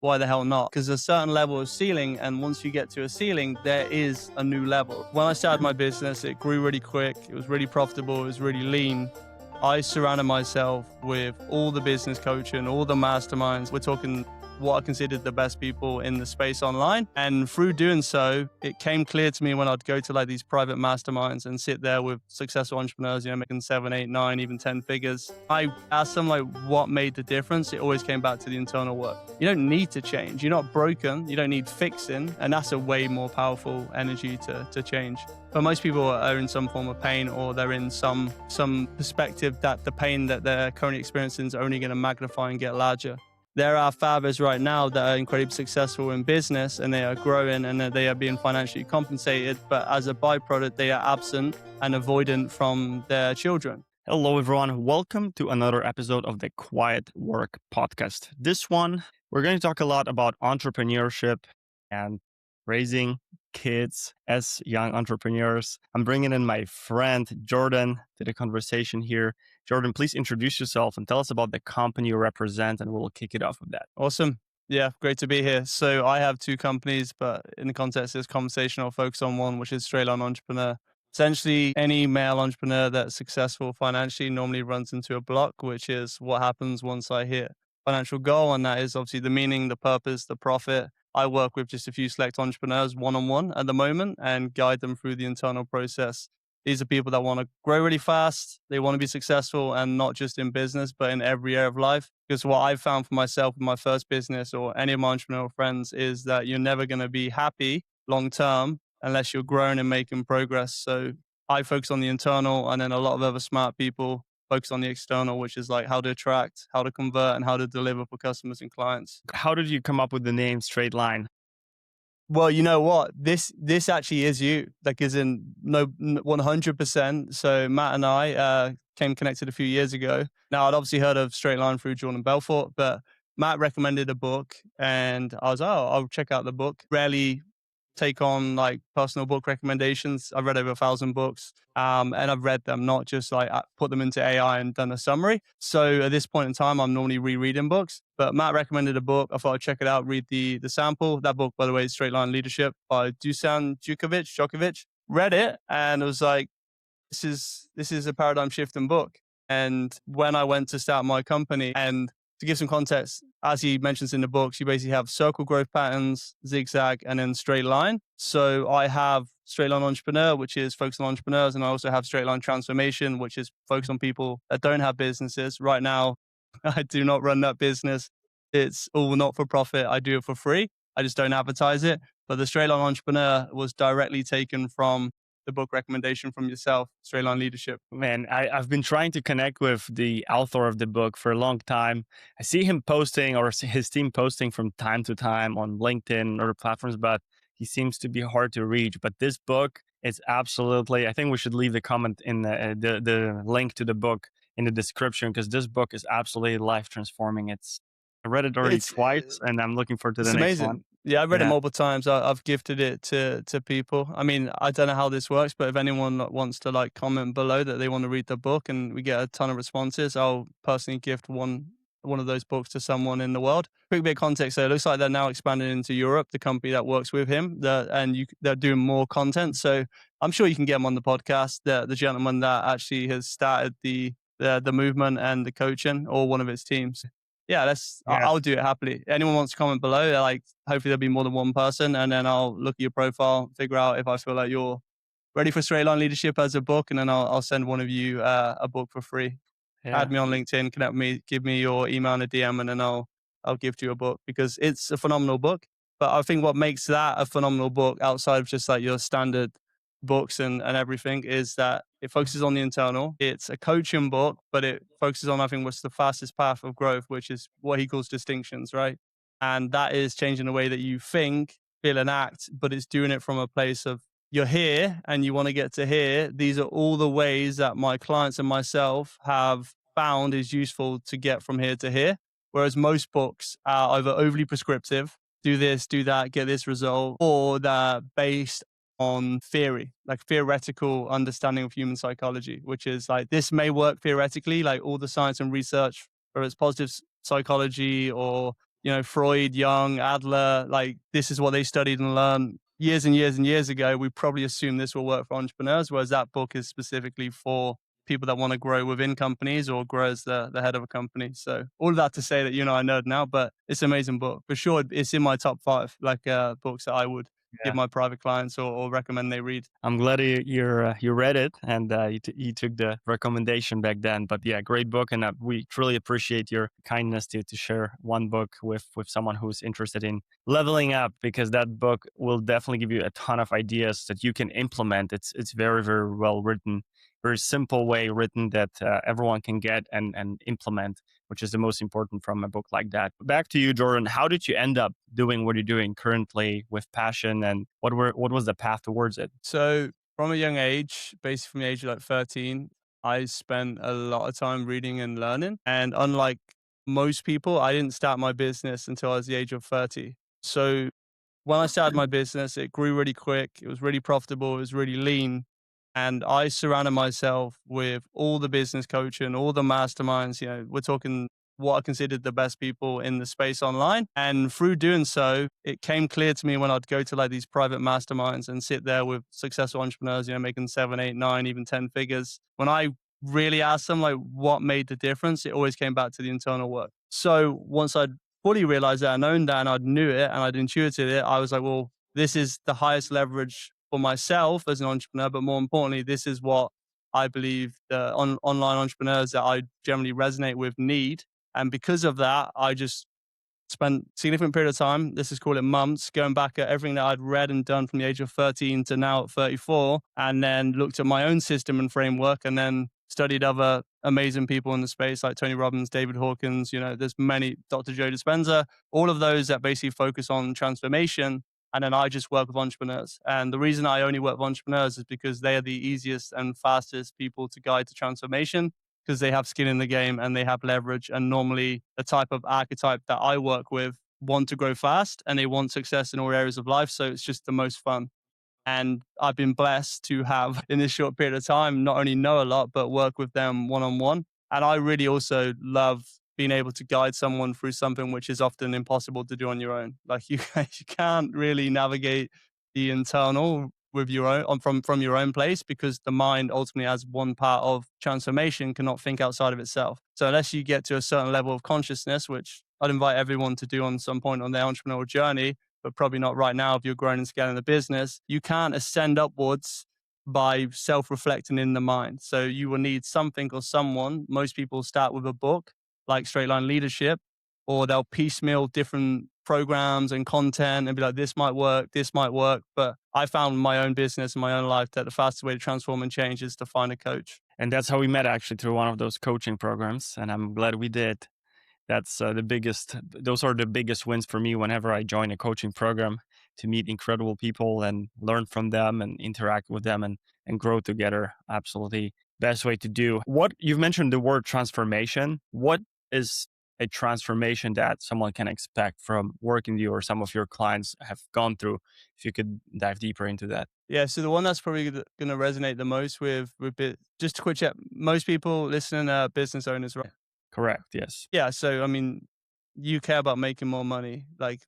why the hell not? Because there's a certain level of ceiling, and once you get to a ceiling, there is a new level. When I started my business, it grew really quick. It was really profitable. It was really lean. I surrounded myself with all the business coaching, all the masterminds. We're talking what I considered the best people in the space online. And through doing so, it came clear to me when I'd go to like these private masterminds and sit there with successful entrepreneurs, making 7, 8, 9, even 10 figures. I asked them like what made the difference. It always came back to the internal work. You don't need to change. You're not broken. You don't need fixing. And that's a way more powerful energy to change. But most people are in some form of pain, or they're in some perspective that the pain that they're currently experiencing is only going to magnify and get larger. There are fathers right now that are incredibly successful in business, and they are growing and they are being financially compensated. But as a byproduct, they are absent and avoidant from their children. Hello, everyone. Welcome to another episode of the Quiet Work Podcast. This one, we're going to talk a lot about entrepreneurship and raising kids as young entrepreneurs. I'm bringing in my friend Jordan to the conversation here. Jordan, please introduce yourself and tell us about the company you represent, and we'll kick it off with that. Awesome. Yeah, great to be here. So I have two companies, but in the context of this conversation, I'll focus on one, which is Straight Line Entrepreneur. Essentially, any male entrepreneur that's successful financially normally runs into a block, which is what happens once I hit financial goal. And that is obviously the meaning, the purpose, the profit. I work with just a few select entrepreneurs one-on-one at the moment and guide them through the internal process. These are people that want to grow really fast. They want to be successful, and not just in business, but in every area of life. Because what I've found for myself in my first business or any of my entrepreneurial friends is that you're never going to be happy long-term unless you're growing and making progress. So I focus on the internal, and then a lot of other smart people focus on the external, which is like how to attract, how to convert, and how to deliver for customers and clients. How did you come up with the name Straight Line? Well, you know what? This actually is you. Like, is in 100%. So Matt and I came connected a few years ago. Now, I'd obviously heard of Straight Line through Jordan Belfort, but Matt recommended a book, and I was, I'll check out the book. Rarely take on like personal book recommendations. I've read over 1,000 books, and I've read them, not just like put them into AI and done a summary. So at this point in time, I'm normally rereading books, but Matt recommended a book. I thought I'd check it out, read the sample. That book, by the way, is Straight Line Leadership by Dusan Djokovic. Read it, and it was like, this is a paradigm shifting book. And when I went to start my company, and to give some context, as he mentions in the books, you basically have circle growth patterns, zigzag, and then straight line. So I have Straight Line Entrepreneur, which is focused on entrepreneurs. And I also have Straight Line Transformation, which is focused on people that don't have businesses. Right now, I do not run that business. It's all not for profit. I do it for free. I just don't advertise it. But the Straight Line Entrepreneur was directly taken from the book recommendation from yourself, Straight Line Leadership. Man, I've been trying to connect with the author of the book for a long time. I see him posting, or his team posting from time to time on LinkedIn and other platforms, but he seems to be hard to reach. But this book is absolutely, I think we should leave the comment in the link to the book in the description, because this book is absolutely life transforming. I read it already twice, and I'm looking forward to the next one. Yeah, I've read it multiple times. I've gifted it to people. I mean, I don't know how this works, but if anyone wants to like comment below that they want to read the book and we get a ton of responses, I'll personally gift one of those books to someone in the world. Quick bit of context. So it looks like they're now expanding into Europe, the company that works with him, they're doing more content. So I'm sure you can get him on the podcast. The gentleman that actually has started the movement and the coaching, or one of its teams. Yeah, I'll do it happily. Anyone wants to comment below, like, hopefully there'll be more than one person, and then I'll look at your profile, figure out if I feel like you're ready for Straight Line Leadership as a book, and then I'll send one of you a book for free. Yeah. Add me on LinkedIn, connect me, give me your email and a DM, and then I'll gift you a book, because it's a phenomenal book. But I think what makes that a phenomenal book, outside of just like your standard books and everything, is that it focuses on the internal. It's a coaching book, but it focuses on, I think, what's the fastest path of growth, which is what he calls distinctions, right? And that is changing the way that you think, feel, and act, but it's doing it from a place of, you're here and you want to get to here. These are all the ways that my clients and myself have found is useful to get from here to here. Whereas most books are either overly prescriptive, do this, do that, get this result, or they're based on theory, like theoretical understanding of human psychology, which is like, this may work theoretically, like all the science and research, whether it's positive psychology or Freud, Jung, Adler, like this is what they studied and learned years and years and years ago. We probably assume this will work for entrepreneurs, whereas that book is specifically for people that want to grow within companies or grow as the head of a company. So all of that to say that, I nerd now, but it's an amazing book. For sure, it's in my top five, like books that I would give Yeah. my private clients or recommend they read. I'm glad you read it and you took the recommendation back then. But yeah, great book, and we truly appreciate your kindness to share one book with someone who's interested in leveling up, because that book will definitely give you a ton of ideas that you can implement. It's very very well written, very simple way written that everyone can get and implement, which is the most important from a book like that. Back to you, Jordan. How did you end up doing what you're doing currently with passion, and what was the path towards it? So from a young age, basically from the age of like 13, I spent a lot of time reading and learning. And unlike most people, I didn't start my business until I was the age of 30. So when I started my business, it grew really quick. It was really profitable. It was really lean. And I surrounded myself with all the business coaching, all the masterminds. We're talking what I considered the best people in the space online. And through doing so, it came clear to me when I'd go to like these private masterminds and sit there with successful entrepreneurs, making 7, 8, 9, even 10 figures. When I really asked them like what made the difference, it always came back to the internal work. So once I'd fully realized that and owned that and I knew it and I'd intuited it, I was like, well, this is the highest leverage for myself as an entrepreneur, but more importantly, this is what I believe the online entrepreneurs that I generally resonate with need. And because of that, I just spent significant period of time, this is call it months, going back at everything that I'd read and done from the age of 13 to now at 34, and then looked at my own system and framework, and then studied other amazing people in the space like Tony Robbins, David Hawkins, there's many, Dr. Joe Dispenza, all of those that basically focus on transformation. And then I just work with entrepreneurs. And the reason I only work with entrepreneurs is because they are the easiest and fastest people to guide to transformation, because they have skin in the game and they have leverage. And normally, the type of archetype that I work with want to grow fast and they want success in all areas of life. So it's just the most fun. And I've been blessed to have, in this short period of time, not only know a lot, but work with them one on one. And I really also love being able to guide someone through something which is often impossible to do on your own. Like you can't really navigate the internal with your own from your own place, because the mind ultimately, as one part of transformation, cannot think outside of itself. So unless you get to a certain level of consciousness, which I'd invite everyone to do on some point on their entrepreneurial journey, but probably not right now if you're growing and scaling the business, you can't ascend upwards by self-reflecting in the mind. So you will need something or someone. Most people start with a book like Straight Line Leadership, or they'll piecemeal different programs and content and be like, this might work, this might work. But I found my own business and my own life that the fastest way to transform and change is to find a coach. And that's how we met, actually, through one of those coaching programs. And I'm glad we did. That's those are the biggest wins for me whenever I join a coaching program, to meet incredible people and learn from them and interact with them and grow together. Absolutely best way to do. What you've mentioned, the word transformation. What is a transformation that someone can expect from working with you or some of your clients have gone through? If you could dive deeper into that. Yeah, so the one that's probably going to resonate the most just to quick check, most people listening are business owners, right? Correct. Yes. Yeah, so I mean, you care about making more money, like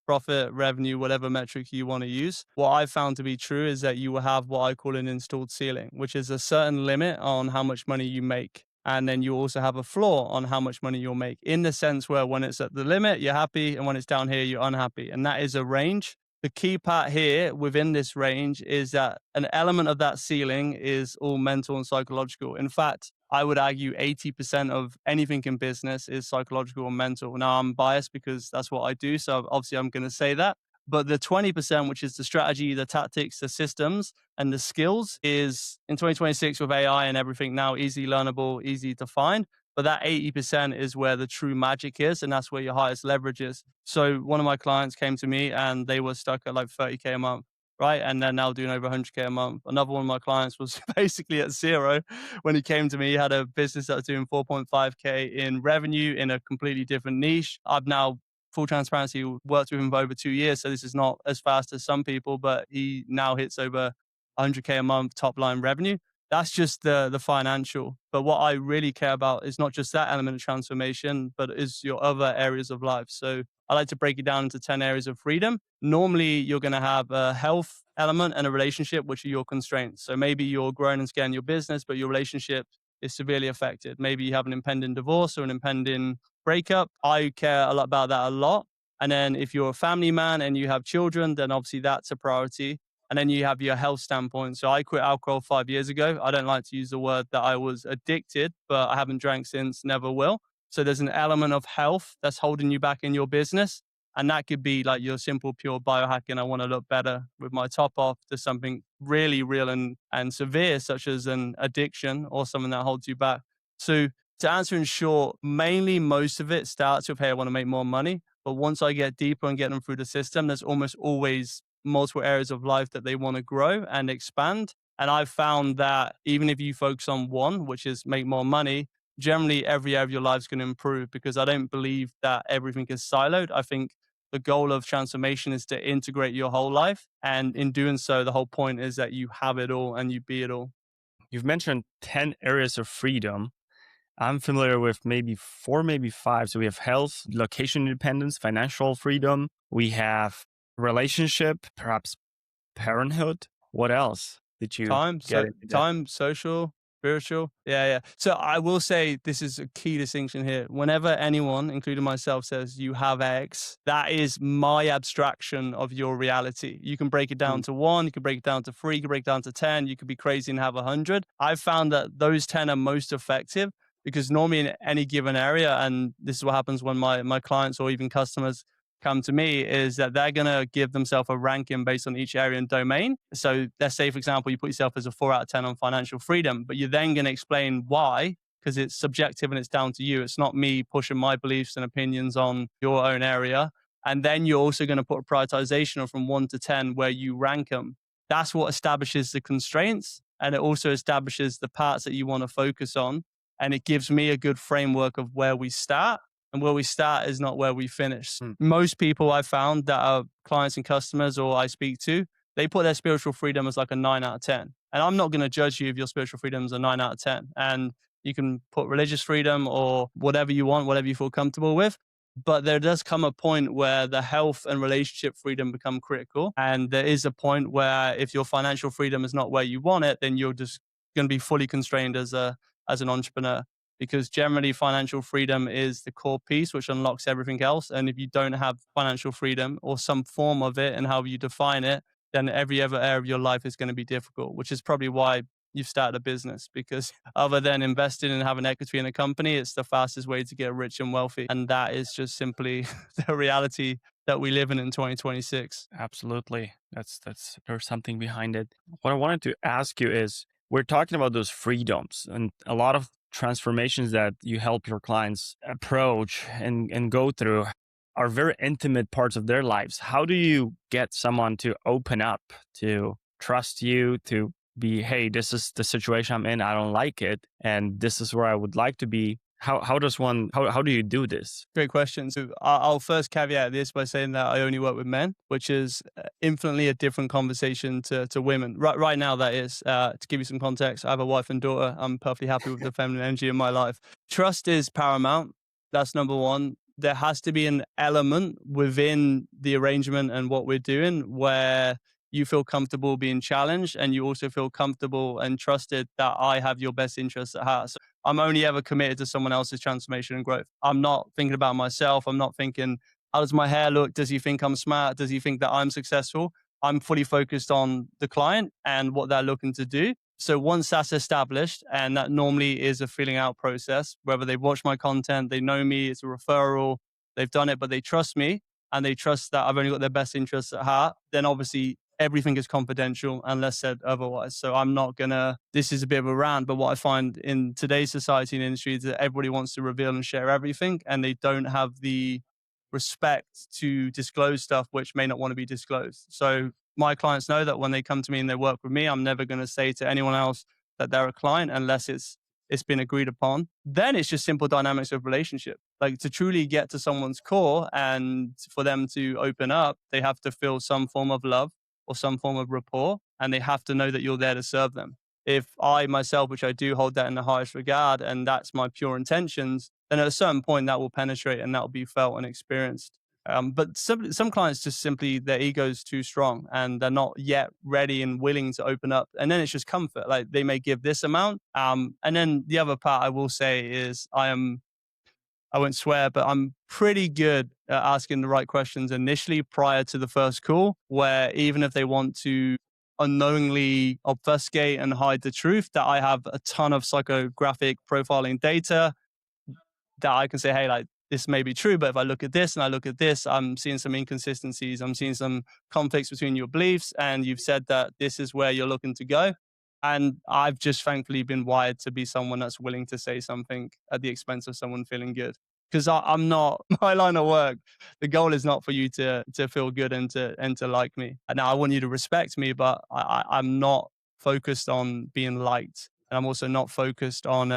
profit, revenue, whatever metric you want to use. What I've found to be true is that you will have what I call an installed ceiling, which is a certain limit on how much money you make. And then you also have a floor on how much money you'll make, in the sense where when it's at the limit, you're happy. And when it's down here, you're unhappy. And that is a range. The key part here within this range is that an element of that ceiling is all mental and psychological. In fact, I would argue 80% of anything in business is psychological and mental. Now, I'm biased because that's what I do. So obviously, I'm going to say that. But the 20%, which is the strategy, the tactics, the systems, and the skills, is in 2026 with AI and everything now easily learnable, easy to find. But that 80% is where the true magic is, and that's where your highest leverage is. So one of my clients came to me and they were stuck at like 30K a month, right? And they're now doing over 100K a month. Another one of my clients was basically at zero when he came to me. He had a business that was doing 4.5K in revenue in a completely different niche. I've now, full transparency, worked with him for over 2 years. So this is not as fast as some people, but he now hits over 100K a month top line revenue. That's just the financial. But what I really care about is not just that element of transformation, but is your other areas of life. So I like to break it down into 10 areas of freedom. Normally, you're going to have a health element and a relationship, which are your constraints. So maybe you're growing and scaling your business, but your relationship is severely affected. Maybe you have an impending divorce or an impending breakup. I care a lot about that a lot. And then if you're a family man and you have children, then obviously that's a priority. And then you have your health standpoint. So I quit alcohol 5 years ago. I don't like to use the word that I was addicted, but I haven't drank since, never will. So there's an element of health that's holding you back in your business. And that could be like your simple, pure biohacking. I want to look better with my top off, to something really real and severe, such as an addiction or something that holds you back. So to answer in short, mainly most of it starts with, hey, I want to make more money. But once I get deeper and get them through the system, there's almost always multiple areas of life that they want to grow and expand. And I've found that even if you focus on one, which is make more money, generally every area of your life is going to improve, because I don't believe that everything is siloed. I think the goal of transformation is to integrate your whole life. And in doing so, the whole point is that you have it all and you be it all. You've mentioned 10 areas of freedom. I'm familiar with maybe four, maybe five. So we have health, location independence, financial freedom. We have relationship, perhaps parenthood. What else did you get into that? Time, social, spiritual. Yeah, yeah. So I will say this is a key distinction here. Whenever anyone, including myself, says you have X, that is my abstraction of your reality. You can break it down Mm. to one, you can break it down to three, you can break it down to 10, you could be crazy and have 100. I've found that those 10 are most effective, because normally in any given area, and this is what happens when my clients or even customers come to me, is that they're going to give themselves a ranking based on each area and domain. So let's say, for example, you put yourself as a 4 out of 10 on financial freedom, but you're then going to explain why, because it's subjective and it's down to you. It's not me pushing my beliefs and opinions on your own area. And then you're also going to put a prioritization from 1 to 10 where you rank them. That's what establishes the constraints. And it also establishes the parts that you want to focus on. And it gives me a good framework of where we start, and where we start is not where we finish. Mm. Most people I've found that are clients and customers or I speak to, they put their spiritual freedom as like a 9 out of 10. And I'm not going to judge you if your spiritual freedom is a 9 out of 10. And you can put religious freedom or whatever you want, whatever you feel comfortable with. But there does come a point where the health and relationship freedom become critical. And there is a point where if your financial freedom is not where you want it, then you're just going to be fully constrained as an entrepreneur, because generally financial freedom is the core piece which unlocks everything else. And if you don't have financial freedom or some form of it and how you define it, then every other area of your life is going to be difficult, which is probably why you've started a business, because other than investing and having equity in a company, it's the fastest way to get rich and wealthy. And that is just simply the reality that we live in 2026. Absolutely. There's something behind it. What I wanted to ask you is, we're talking about those freedoms and a lot of transformations that you help your clients approach and go through are very intimate parts of their lives. How do you get someone to open up, to trust you, to be, hey, this is the situation I'm in, I don't like it, and this is where I would like to be? How do you do this? Great question. So I'll first caveat this by saying that I only work with men, which is infinitely a different conversation to women. Right now, that is. To give you some context, I have a wife and daughter. I'm perfectly happy with the feminine energy in my life. Trust is paramount. That's number one. There has to be an element within the arrangement and what we're doing where you feel comfortable being challenged, and you also feel comfortable and trusted that I have your best interests at heart. So I'm only ever committed to someone else's transformation and growth. I'm not thinking about myself. I'm not thinking, how does my hair look? Does he think I'm smart? Does he think that I'm successful? I'm fully focused on the client and what they're looking to do. So once that's established, and that normally is a filling out process, whether they've watched my content, they know me, it's a referral, they've done it, but they trust me and they trust that I've only got their best interests at heart, then obviously everything is confidential unless said otherwise. So I'm not gonna, this is a bit of a rant, but what I find in today's society and industry is that everybody wants to reveal and share everything, and they don't have the respect to disclose stuff which may not want to be disclosed. So my clients know that when they come to me and they work with me, I'm never going to say to anyone else that they're a client unless it's been agreed upon. Then it's just simple dynamics of relationship. Like, to truly get to someone's core and for them to open up, they have to feel some form of love or some form of rapport, and they have to know that you're there to serve them. if I myself, which I do hold that in the highest regard, and that's my pure intentions, then at a certain point that will penetrate and that will be felt and experienced. But some clients just simply their ego's too strong and they're not yet ready and willing to open up. And then it's just comfort. Like they may give this amount. And then the other part I will say is I won't swear, but I'm pretty good at asking the right questions initially prior to the first call, where even if they want to unknowingly obfuscate and hide the truth, that I have a ton of psychographic profiling data that I can say, hey, like this may be true, but if I look at this and I look at this, I'm seeing some inconsistencies. I'm seeing some conflicts between your beliefs, and you've said that this is where you're looking to go. And I've just thankfully been wired to be someone that's willing to say something at the expense of someone feeling good. Because I'm not my line of work. The goal is not for you to feel good and to like me. And now I want you to respect me, but I'm not focused on being liked, and I'm also not focused on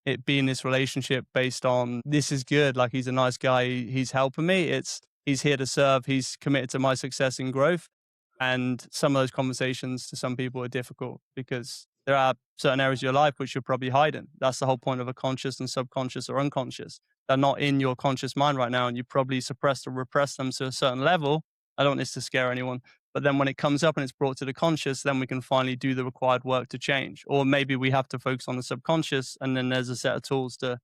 it being this relationship based on this is good, like he's a nice guy, he's helping me. It's he's here to serve, he's committed to my success and growth. And some of those conversations to some people are difficult because there are certain areas of your life which you're probably hiding. That's the whole point of a conscious and subconscious or unconscious. They're not in your conscious mind right now, and you probably suppressed or repressed them to a certain level. I don't want this to scare anyone, but then when it comes up and it's brought to the conscious, then we can finally do the required work to change. Or maybe we have to focus on the subconscious, and then there's a set of tools to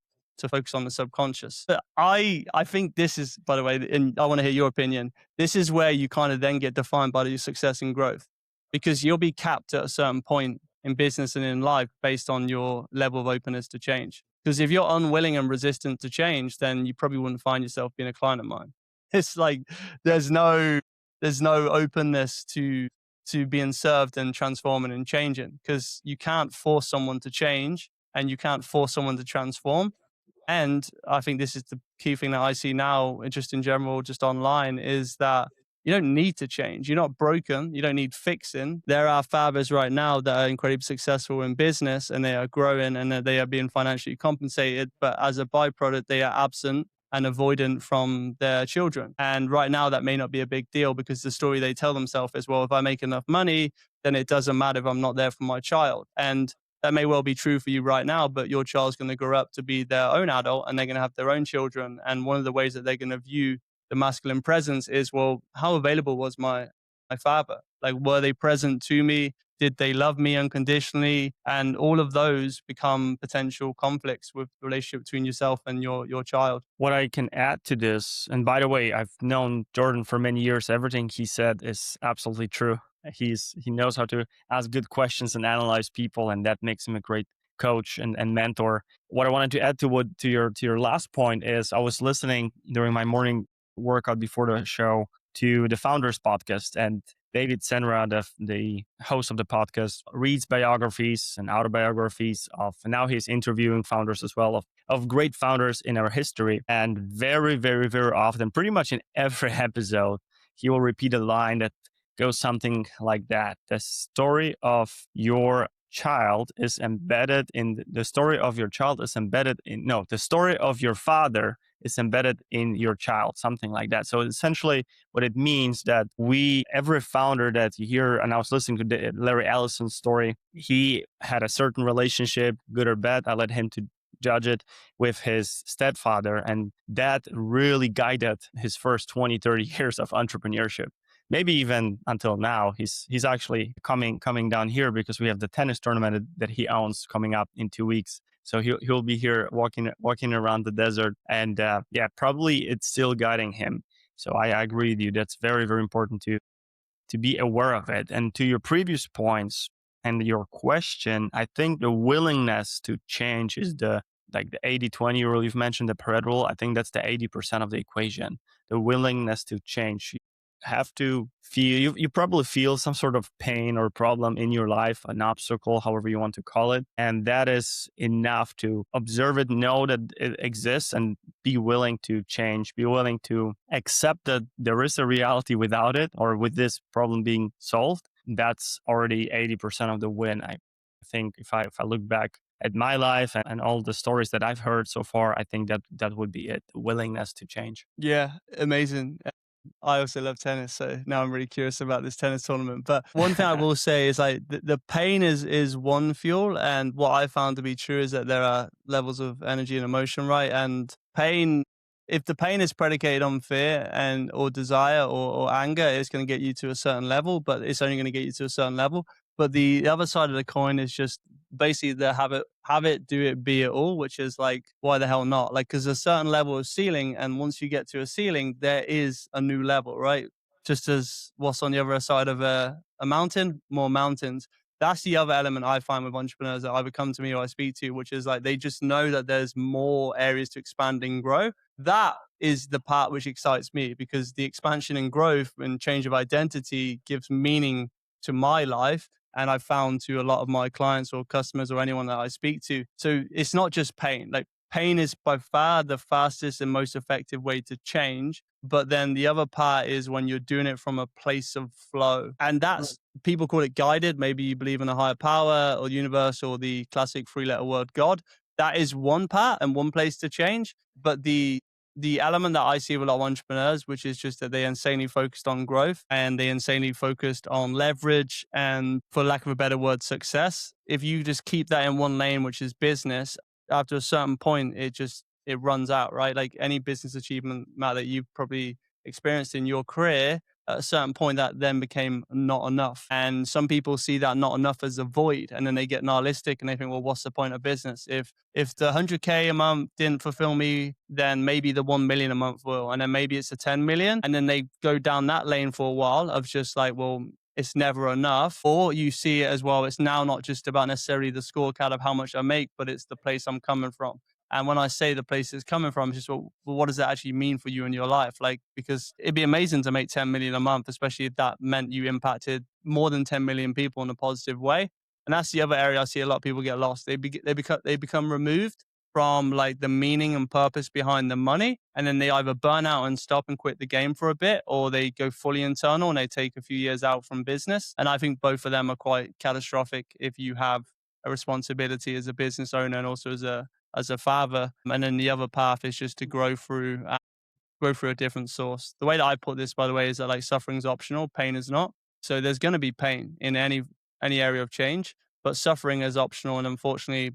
focus on the subconscious. But I think this is, by the way, and I want to hear your opinion. This is where you kind of then get defined by your success and growth, because you'll be capped at a certain point in business and in life based on your level of openness to change. Because if you're unwilling and resistant to change, then you probably wouldn't find yourself being a client of mine. It's like there's no there's no openness to being served and transforming and changing, because you can't force someone to change and you can't force someone to transform. And I think this is the key thing that I see now, just in general, just online, is that you don't need to change. You're not broken. You don't need fixing. There are fathers right now that are incredibly successful in business and they are growing and that they are being financially compensated. But as a byproduct, they are absent and avoidant from their children. And right now, that may not be a big deal because the story they tell themselves is, well, if I make enough money, then it doesn't matter if I'm not there for my child. And that may well be true for you right now, but your child's going to grow up to be their own adult and they're going to have their own children. And one of the ways that they're going to view the masculine presence is, well, how available was my father? Like, were they present to me? Did they love me unconditionally? And all of those become potential conflicts with the relationship between yourself and your child. What I can add to this, and by the way, I've known Jordan for many years. Everything he said is absolutely true. He knows how to ask good questions and analyze people, and that makes him a great coach and mentor. What I wanted to add to your last point is I was listening during my morning workout before the show to the Founders podcast, and David Senra, the host of the podcast, reads biographies and autobiographies of, and now he's interviewing founders as well of great founders in our history. And very, very, very often, pretty much in every episode, he will repeat a line that goes something like that. The story of your child is embedded in the story of your child is embedded in, no, the story of your father is embedded in your child, something like that. So essentially what it means that every founder that you hear, and I was listening to Larry Ellison's story, he had a certain relationship, good or bad, I let him to judge it, with his stepfather, and that really guided his first 20, 30 years of entrepreneurship. Maybe even until now. He's actually coming down here because we have the tennis tournament that he owns coming up in 2 weeks. So he'll be here walking around the desert, and yeah, probably it's still guiding him. So I agree with you. That's very, very important to be aware of it. And to your previous points and your question, I think the willingness to change is the 80-20 rule. You've mentioned the Pareto rule. I think that's the 80% of the equation. The willingness to change. Have to feel you probably feel some sort of pain or problem in your life, an obstacle, however you want to call it, and that is enough to observe it, know that it exists, and be willing to change, be willing to accept that there is a reality without it, or with this problem being solved. That's already 80% of the win. I think if I look back at my life and all the stories that I've heard so far, I think that would be it, the willingness to change. Yeah, amazing. I also love tennis, so now I'm really curious about this tennis tournament. But one thing I will say is like the pain is one fuel, and what I found to be true is that there are levels of energy and emotion, right? And pain, if the pain is predicated on fear and or desire or anger, it's going to get you to a certain level, but it's only going to get you to a certain level. But the other side of the coin is just basically the have it, do it, be it all, which is like, why the hell not? Like, because a certain level of ceiling, and once you get to a ceiling, there is a new level, right? Just as what's on the other side of a mountain, more mountains. That's the other element I find with entrepreneurs that either come to me or I speak to, which is like they just know that there's more areas to expand and grow. That is the part which excites me, because the expansion and growth and change of identity gives meaning to my life, and I've found to a lot of my clients or customers or anyone that I speak to. So it's not just pain. Like pain is by far the fastest and most effective way to change. But then the other part is when you're doing it from a place of flow. And that's, people call it guided. Maybe you believe in a higher power or universe or the classic three letter word God. That is one part and one place to change. But the element that I see with a lot of entrepreneurs, which is just that they're insanely focused on growth and they're insanely focused on leverage and, for lack of a better word, success. If you just keep that in one lane, which is business, after a certain point, it runs out, right? Like any business achievement, Matt, that you've probably experienced in your career, at a certain point that then became not enough. And some people see that not enough as a void, and then they get nihilistic and they think, well, what's the point of business? If the 100K a month didn't fulfill me, then maybe the 1 million a month will, and then maybe it's a 10 million, and then they go down that lane for a while of just like, well, it's never enough. Or you see it as, well, it's now not just about necessarily the scorecard of how much I make, but it's the place I'm coming from. And when I say the place it's coming from, it's just, well, what does that actually mean for you in your life? Like, because it'd be amazing to make 10 million a month, especially if that meant you impacted more than 10 million people in a positive way. And that's the other area I see a lot of people get lost. They become removed from like the meaning and purpose behind the money. And then they either burn out and stop and quit the game for a bit, or they go fully internal and they take a few years out from business. And I think both of them are quite catastrophic if you have a responsibility as a business owner and also as a father. And then the other path is just to grow through a different source. The way that I put this, by the way, is that like suffering is optional, pain is not. So there's going to be pain in any area of change, but suffering is optional. And unfortunately,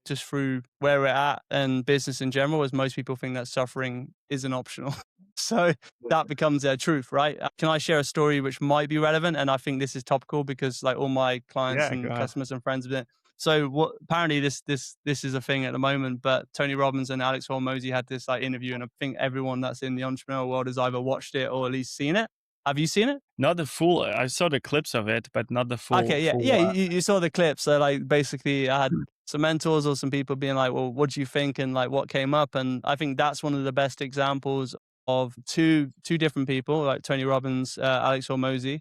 just through where we're at and business in general, as most people think that suffering isn't optional. So that becomes their truth, right? Can I share a story which might be relevant? And I think this is topical because like all my clients Yeah, go and ahead. customers and friends have been. So what, apparently this is a thing at the moment, but Tony Robbins and Alex Hormozy had this like interview, and I think everyone that's in the entrepreneurial world has either watched it or at least seen it. Have you seen it? Not the full. I saw the clips of it, but not the full. Okay, yeah, Full. yeah. You saw the clip. So like, basically, I had some mentors or some people being like, "Well, what do you think?" and like, what came up. And I think that's one of the best examples of two different people, like Tony Robbins, Alex Hormozy.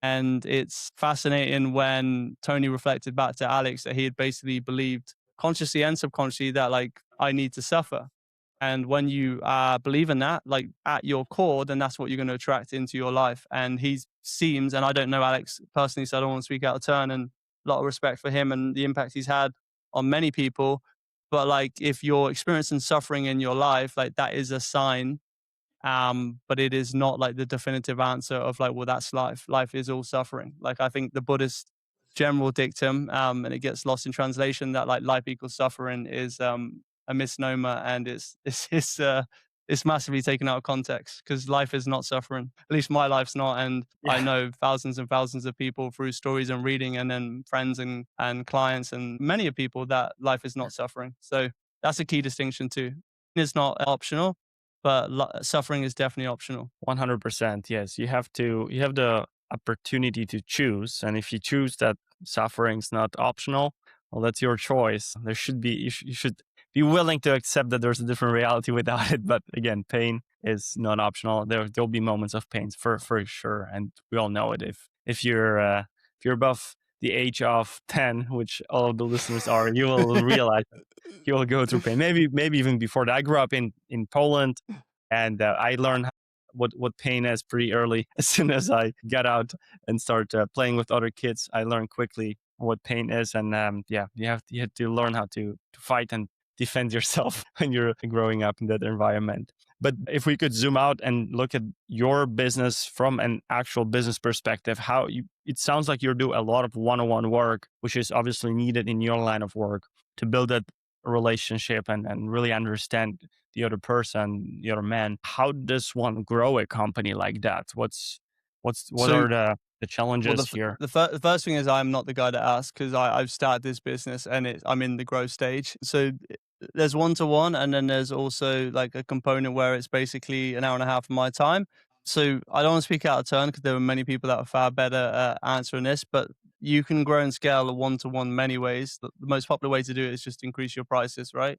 And it's fascinating when Tony reflected back to Alex that he had basically believed consciously and subconsciously that like, I need to suffer. And when you believe in that, like at your core, then that's what you're going to attract into your life. And he seems, and I don't know Alex personally, so I don't want to speak out of turn, and a lot of respect for him and the impact he's had on many people. But like, if you're experiencing suffering in your life, like that is a sign, but it is not like the definitive answer of like, well, that's life. Life is all suffering. Like I think the Buddhist general dictum, and it gets lost in translation, that like life equals suffering is a misnomer, and it's massively taken out of context, because life is not suffering. At least my life's not, and I Yeah. know thousands and thousands of people through stories and reading, and then friends and clients, and many of people, that life is not suffering. So that's a key distinction too. It's not optional, but suffering is definitely optional. 100%. Yes, you have to. You have the opportunity to choose, and if you choose that suffering's not optional, well, that's your choice. There should be. You should be willing to accept that there's a different reality without it. But again, pain is not optional. There'll be moments of pain for sure, and we all know it. If you're above the age of 10, which all of the listeners are, you will realize you will go through pain. Maybe even before that. I grew up in Poland, and I learned what pain is pretty early. As soon as I got out and start playing with other kids, I learned quickly what pain is, and yeah, you have to learn how to fight and defend yourself when you're growing up in that environment. But if we could zoom out and look at your business from an actual business perspective, it sounds like you do a lot of one-on-one work, which is obviously needed in your line of work to build that relationship and really understand the other person, the other man. How does one grow a company like that? What So are the Well, challenges here? the first thing is I'm not the guy to ask because I've started this business and I'm in the growth stage. So there's one to one, and then there's also like a component where it's basically an hour and a half of my time. So I don't want to speak out of turn because there are many people that are far better at answering this, but you can grow and scale a one to one many ways. The most popular way to do it is just increase your prices, right?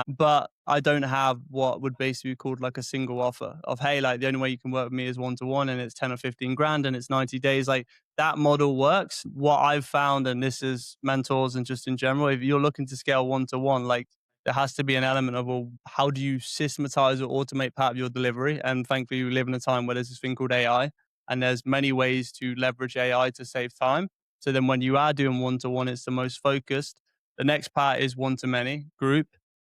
But I don't have what would basically be called like a single offer of, hey, like the only way you can work with me is one to one and it's 10 or 15 grand and it's 90 days. Like that model works. What I've found, and this is mentors and just in general, if you're looking to scale one to one, like there has to be an element of, well, how do you systematize or automate part of your delivery? And thankfully, we live in a time where there's this thing called AI, and there's many ways to leverage AI to save time. So then when you are doing one to one, it's the most focused. The next part is one to many group.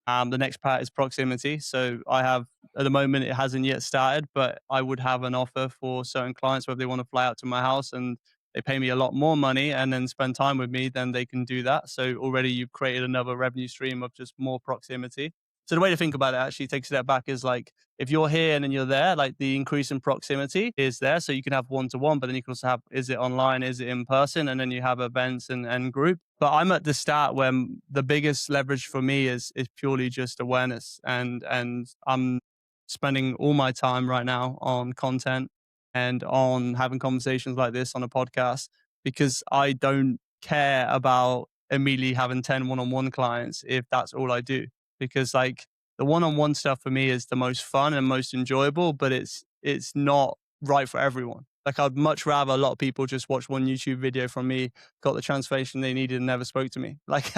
The next part is proximity. So I have, at the moment, it hasn't yet started, but I would have an offer for certain clients where they want to fly out to my house and they pay me a lot more money and then spend time with me, then they can do that. So already you've created another revenue stream of just more proximity. So the way to think about it actually take a step back is like, if you're here and then you're there, like the increase in proximity is there. So you can have one to one, but then you can also have, is it online? Is it in person? And then you have events and group. But I'm at the start when the biggest leverage for me is purely just awareness. And I'm spending all my time right now on content and on having conversations like this on a podcast because I don't care about immediately having 10 one-on-one clients if that's all I do. Because like the one-on-one stuff for me is the most fun and most enjoyable, but it's not right for everyone. Like I'd much rather a lot of people just watch one YouTube video from me, got the transformation they needed and never spoke to me. Like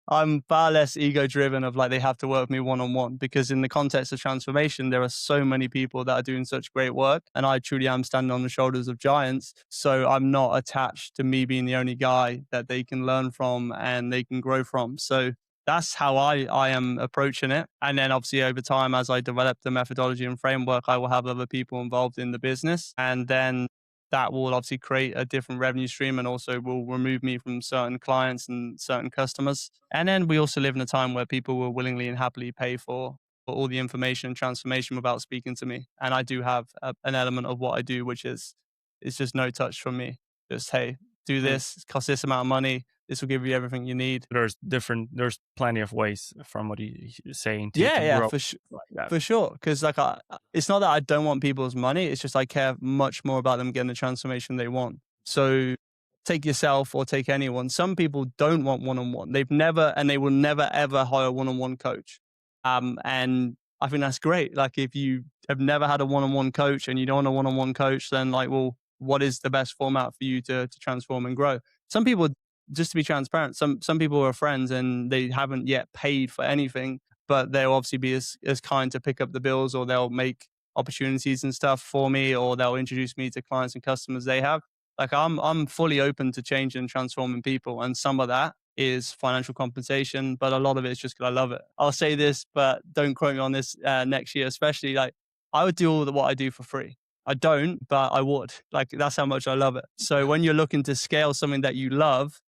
I'm far less ego driven of like they have to work with me one on one because in the context of transformation, there are so many people that are doing such great work. And I truly am standing on the shoulders of giants. So I'm not attached to me being the only guy that they can learn from and they can grow from. So that's how I am approaching it. And then obviously over time, as I develop the methodology and framework, I will have other people involved in the business. And then that will obviously create a different revenue stream and also will remove me from certain clients and certain customers. And then we also live in a time where people will willingly and happily pay for all the information and transformation without speaking to me. And I do have an element of what I do, which is it's just no touch from me. Just, hey, do Mm. this, it costs this amount of money. This will give you everything you need. There's plenty of ways from what you're saying Yeah, to yeah, grow like that. for sure. Because like, it's not that I don't want people's money. It's just I care much more about them getting the transformation they want. So take yourself or take anyone. Some people don't want one on one. They've never and they will never ever hire a one on one coach. And I think that's great. Like if you have never had a one on one coach and you don't want a one on one coach, then like, well, what is the best format for you to transform and grow? Some people, just to be transparent, some people are friends and they haven't yet paid for anything, but they'll obviously be as kind to pick up the bills or they'll make opportunities and stuff for me or they'll introduce me to clients and customers they have. Like I'm fully open to changing and transforming people, and some of that is financial compensation, but a lot of it is just because I love it. I'll say this, but don't quote me on this next year, especially like I would do what I do for free. I don't, but I would. Like that's how much I love it. So when you're looking to scale something that you love,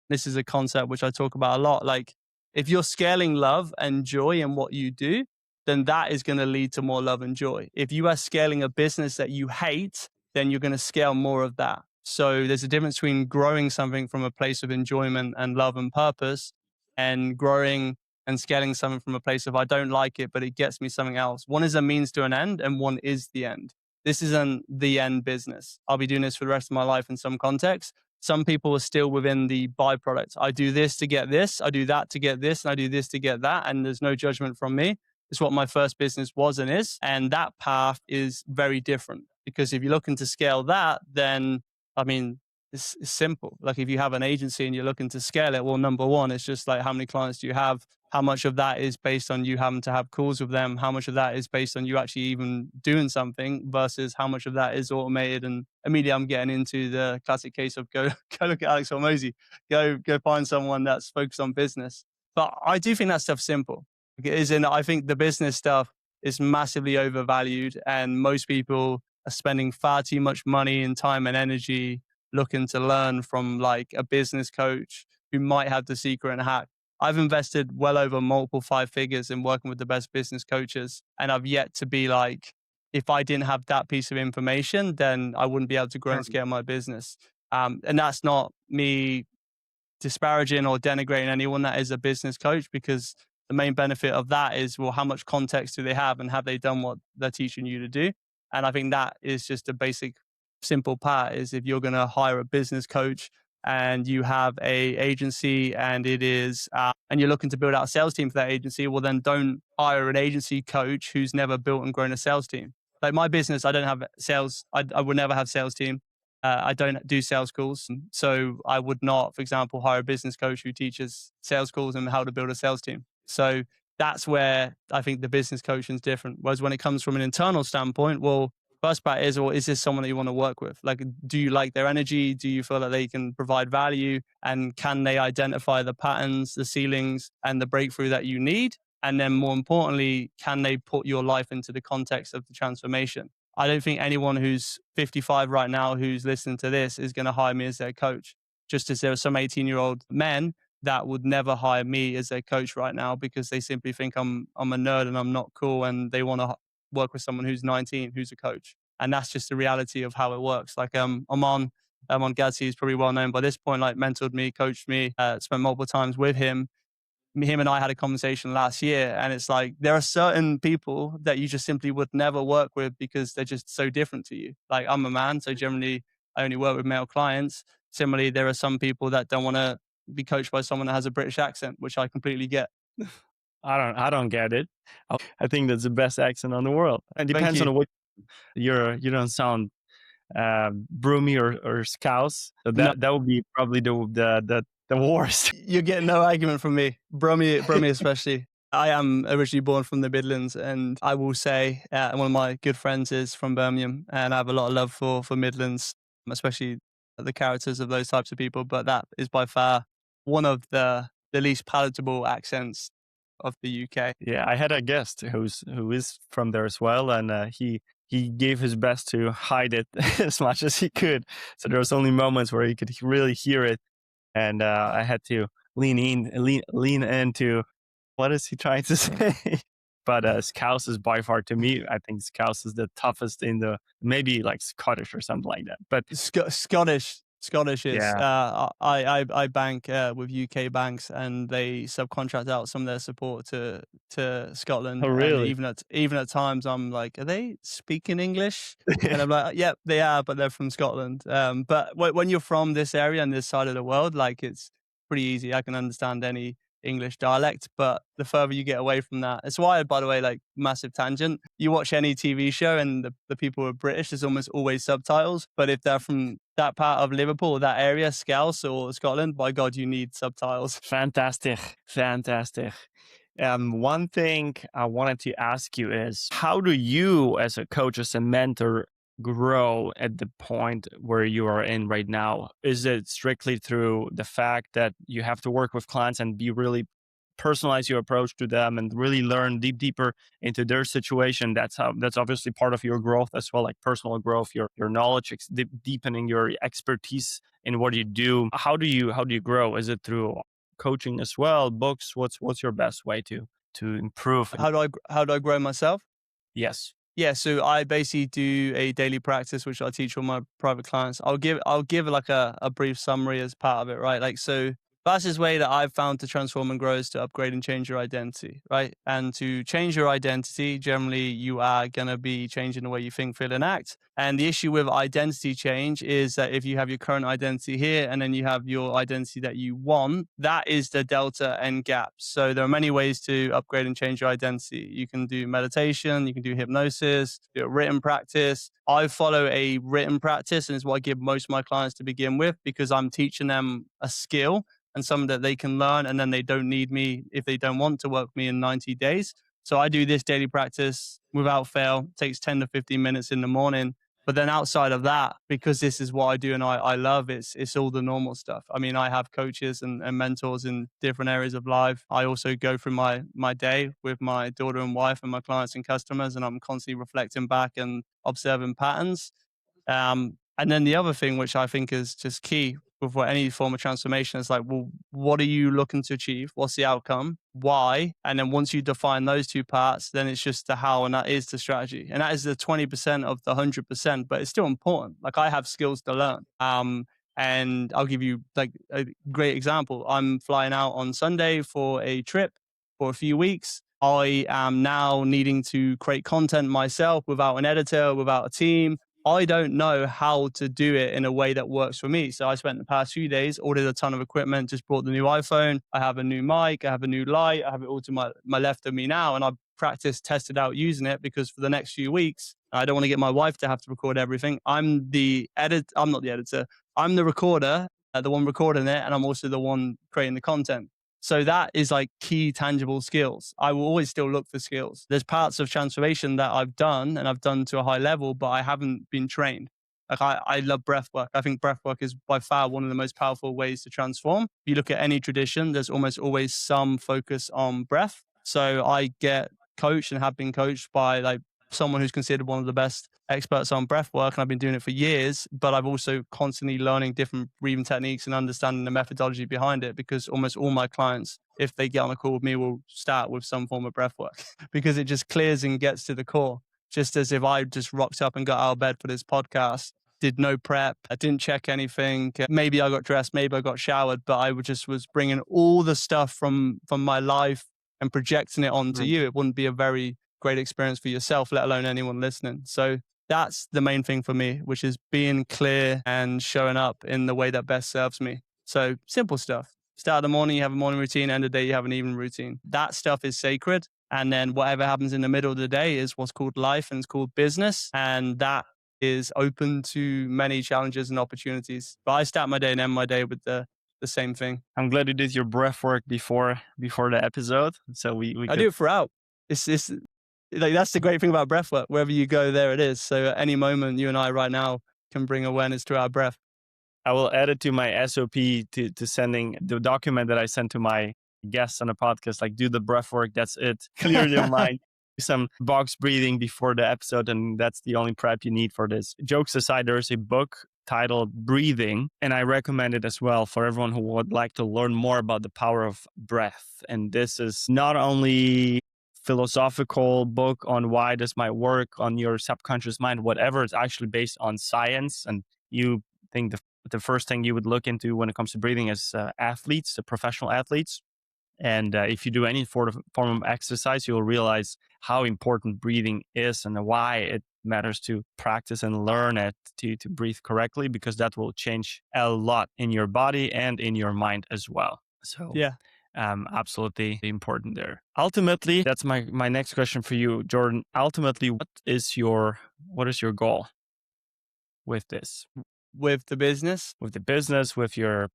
this is a concept which I talk about a lot. Like, if you're scaling love and joy in what you do, then that is going to lead to more love and joy. If you are scaling a business that you hate, then you're going to scale more of that. So there's a difference between growing something from a place of enjoyment and love and purpose and growing and scaling something from a place of I don't like it, but it gets me something else. One is a means to an end and one is the end. This isn't the end business. I'll be doing this for the rest of my life in some context. Some people are still within the byproduct. I do this to get this, I do that to get this, and I do this to get that. And there's no judgment from me. It's what my first business was and is. And that path is very different because if you're looking to scale that, then I mean, it's simple. Like if you have an agency and you're looking to scale it, well, number one, it's just like how many clients do you have? How much of that is based on you having to have calls with them? How much of that is based on you actually even doing something versus how much of that is automated? And immediately I'm getting into the classic case of go look at Alex Hormozy, go find someone that's focused on business. But I do think that stuff's simple. It is in, I think the business stuff is massively overvalued, and most people are spending far too much money and time and energy looking to learn from like a business coach who might have the secret and hack. I've invested well over multiple five figures in working with the best business coaches, and I've yet to be like, if I didn't have that piece of information, then I wouldn't be able to grow and Hmm. scale my business. And that's not me disparaging or denigrating anyone that is a business coach, because the main benefit of that is, well, how much context do they have and have they done what they're teaching you to do? And I think that is just a basic simple part, is if you're going to hire a business coach and you have a agency and it is and you're looking to build out a sales team for that agency, well, then don't hire an agency coach who's never built and grown a sales team. Like my business, I don't have sales. I would never have sales team. I don't do sales calls. So I would not, for example, hire a business coach who teaches sales calls and how to build a sales team. So that's where I think the business coaching is different. Whereas when it comes from an internal standpoint, well, first part is, well, is this someone that you want to work with? Like, do you like their energy? Do you feel that they can provide value? And can they identify the patterns, the ceilings, and the breakthrough that you need? And then more importantly, can they put your life into the context of the transformation? I don't think anyone who's 55 right now who's listening to this is going to hire me as their coach. Just as there are some 18-year-old men that would never hire me as their coach right now because they simply think I'm a nerd and I'm not cool, and they want to work with someone who's 19 who's a coach. And that's just the reality of how it works. Like Amon Gazi is probably well known by this point. Like mentored me, coached me, spent multiple times with him. Him and I had a conversation last year, and it's like there are certain people that you just simply would never work with because they're just so different to you. Like I'm a man, so generally I only work with male clients. Similarly, there are some people that don't want to be coached by someone that has a British accent, which I completely get. I don't get it. I think that's the best accent on the world. It Thank depends you. on what you don't sound broomy or scouse. So No, that would be probably the worst. you get no argument from me, Brummy especially. I am originally born from the Midlands, and I will say one of my good friends is from Birmingham, and I have a lot of love for Midlands, especially the characters of those types of people. But that is by far one of the least palatable accents of the UK. Yeah, I had a guest who is from there as well, and he gave his best to hide it as much as he could. So there was only moments where he could really hear it, and I had to lean into what is he trying to say. But Scouse is by far, to me, I think Scouse is the toughest in the, maybe like Scottish or something like that. But Scottish is. yeah, I bank with UK banks, and they subcontract out some of their support to oh Scotland. And really? even at times, I'm like, are they speaking English? And I'm like, yep, they are, but they're from Scotland. But when you're from this area and this side of the world, like it's pretty easy. I can understand any English dialect, but the further you get away from that, it's why, by the way, like massive tangent, you watch any TV show and the people are British, there's almost always subtitles. But if they're from that part of Liverpool, that area, Scouse or Scotland, by God, you need subtitles. Fantastic, fantastic. One thing I wanted to ask you is, how do you, as a coach, as a mentor, grow at the point where you are in right now? Is it strictly through the fact that you have to work with clients and be really personalize your approach to them and really learn deeper into their situation? That's obviously part of your growth as well, like personal growth, your knowledge, deepening your expertise in what you do. How do you grow? Is it through coaching as well, books? What's your best way to improve? How do I grow myself? Yes. Yeah, so I basically do a daily practice which I teach all my private clients. I'll give like a brief summary as part of it, right? Like so fastest way that I've found to transform and grow is to upgrade and change your identity, right? And to change your identity, generally you are gonna be changing the way you think, feel, and act. And the issue with identity change is that if you have your current identity here and then you have your identity that you want, that is the delta and gap. So there are many ways to upgrade and change your identity. You can do meditation, you can do hypnosis, do a written practice. I follow a written practice, and it's what I give most of my clients to begin with, because I'm teaching them a skill and something that they can learn, and then they don't need me if they don't want to work with me in 90 days. So I do this daily practice without fail. It takes 10 to 15 minutes in the morning. But then outside of that, because this is what I do and I love, it's all the normal stuff. I mean, I have coaches and mentors in different areas of life. I also go through my day with my daughter and wife and my clients and customers, and I'm constantly reflecting back and observing patterns. And then the other thing, which I think is just key with what any form of transformation, is like, well, what are you looking to achieve? What's the outcome? Why? And then once you define those two parts, then it's just the how, and that is the strategy. And that is the 20% of the 100%, but it's still important. Like, I have skills to learn. And I'll give you like a great example. I'm flying out on Sunday for a trip for a few weeks. I am now needing to create content myself without an editor, without a team. I don't know how to do it in a way that works for me. So I spent the past few days, ordered a ton of equipment, just bought the new iPhone. I have a new mic, I have a new light, I have it all to my left of me now. And I've practiced, tested out using it, because for the next few weeks, I don't want to get my wife to have to record everything. I'm not the editor. I'm the recorder, the one recording it, and I'm also the one creating the content. So that is like key tangible skills. I will always still look for skills. There's parts of transformation that I've done and I've done to a high level, but I haven't been trained. Like, I love breath work. I think breath work is by far one of the most powerful ways to transform. If you look at any tradition, there's almost always some focus on breath. So I get coached and have been coached by like someone who's considered one of the best experts on breath work, and I've been doing it for years. But I've also constantly learning different breathing techniques and understanding the methodology behind it, because almost all my clients, if they get on a call with me, will start with some form of breath work because it just clears and gets to the core. Just as if I just rocked up and got out of bed for this podcast, did no prep, I didn't check anything. Maybe I got dressed, maybe I got showered, but I just was bringing all the stuff from my life and projecting it onto Mm. you. It wouldn't be a very great experience for yourself, let alone anyone listening. So that's the main thing for me, which is being clear and showing up in the way that best serves me. So simple stuff. Start of the morning, you have a morning routine. End of the day, you have an evening routine. That stuff is sacred. And then whatever happens in the middle of the day is what's called life, and it's called business. And that is open to many challenges and opportunities. But I start my day and end my day with the same thing. I'm glad you did your breath work before the episode, so we I could. do it throughout. It's like, that's the great thing about breath work. Wherever you go, there it is. So at any moment, you and I right now can bring awareness to our breath. I will add it to my SOP to sending the document that I send to my guests on the podcast. Like, do the breath work. That's it. Clear your mind. Do some box breathing before the episode, and that's the only prep you need for this. Jokes aside, there's a book titled Breathing, and I recommend it as well for everyone who would like to learn more about the power of breath. And this is not only philosophical book on why this might work on your subconscious mind, whatever. It's actually based on science, and you think the first thing you would look into when it comes to breathing is athletes, the professional athletes. And if you do any form of exercise, you'll realize how important breathing is and why it matters to practice and learn it to breathe correctly, because that will change a lot in your body and in your mind as well. So Yeah. absolutely important there. Ultimately, that's my next question for you, Jordan. Ultimately, what is your goal with this? With the business. With the business, with your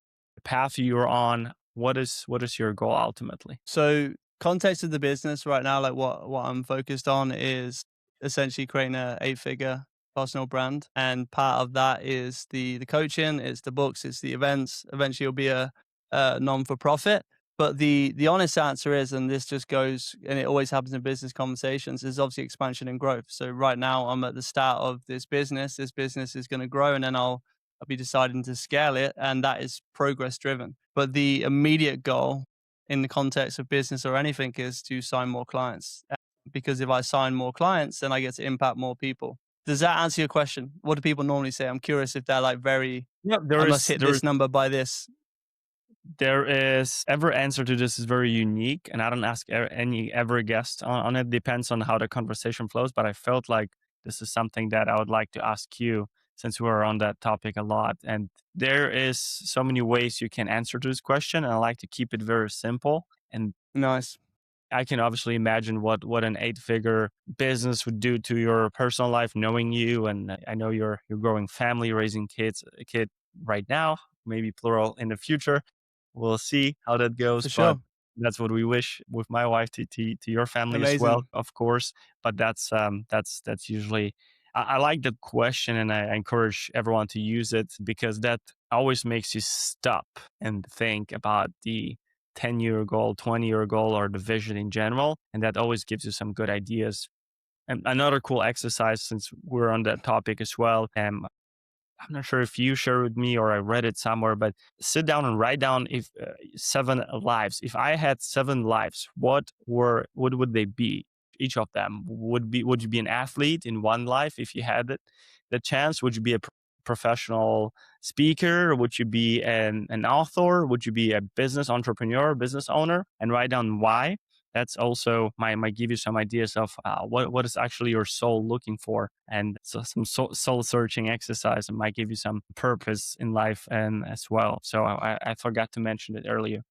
path you're on, what is your goal ultimately? So context of the business right now, like what I'm focused on is essentially creating a 8-figure personal brand. And part of that is the coaching, it's the books, it's the events. Eventually it'll be a non-for-profit. But the honest answer is, and this just goes, and it always happens in business conversations, is obviously expansion and growth. So right now I'm at the start of this business. This business is going to grow, and then I'll be deciding to scale it, and that is progress driven. But the immediate goal in the context of business or anything is to sign more clients. Because if I sign more clients, then I get to impact more people. Does that answer your question? What do people normally say? I'm curious if they're like very, Yeah, I must hit this number by this. there is every answer to this is very unique, and I don't ask any ever guest on it. Depends on how the conversation flows, but I felt like this is something that I would like to ask you, since we're on that topic a lot. And there is so many ways you can answer to this question, and I like to keep it very simple. And Nice. I can obviously imagine what an 8-figure business would do to your personal life, knowing you, and I know you're growing family, raising a kid right now, maybe plural in the future. We'll see how that goes, For but sure. that's what we wish with my wife to your family as well, Amazing. of course. But that's usually I like that question, and I encourage everyone to use it because that always makes you stop and think about the 10-year goal, 20-year goal, or the vision in general. And that always gives you some good ideas. And another cool exercise, since we're on that topic as well, I'm not sure if you shared with me or I read it somewhere, but sit down and write down if 7 lives. If I had 7 lives, what would they be? Each of them would you be an athlete in one life if you had the chance? Would you be a professional speaker? Would you be an author? Would you be a business entrepreneur, business owner? And write down why. That's also might give you some ideas of what is actually your soul looking for, and so some soul searching exercise, and might give you some purpose in life and as well. So I forgot to mention it earlier.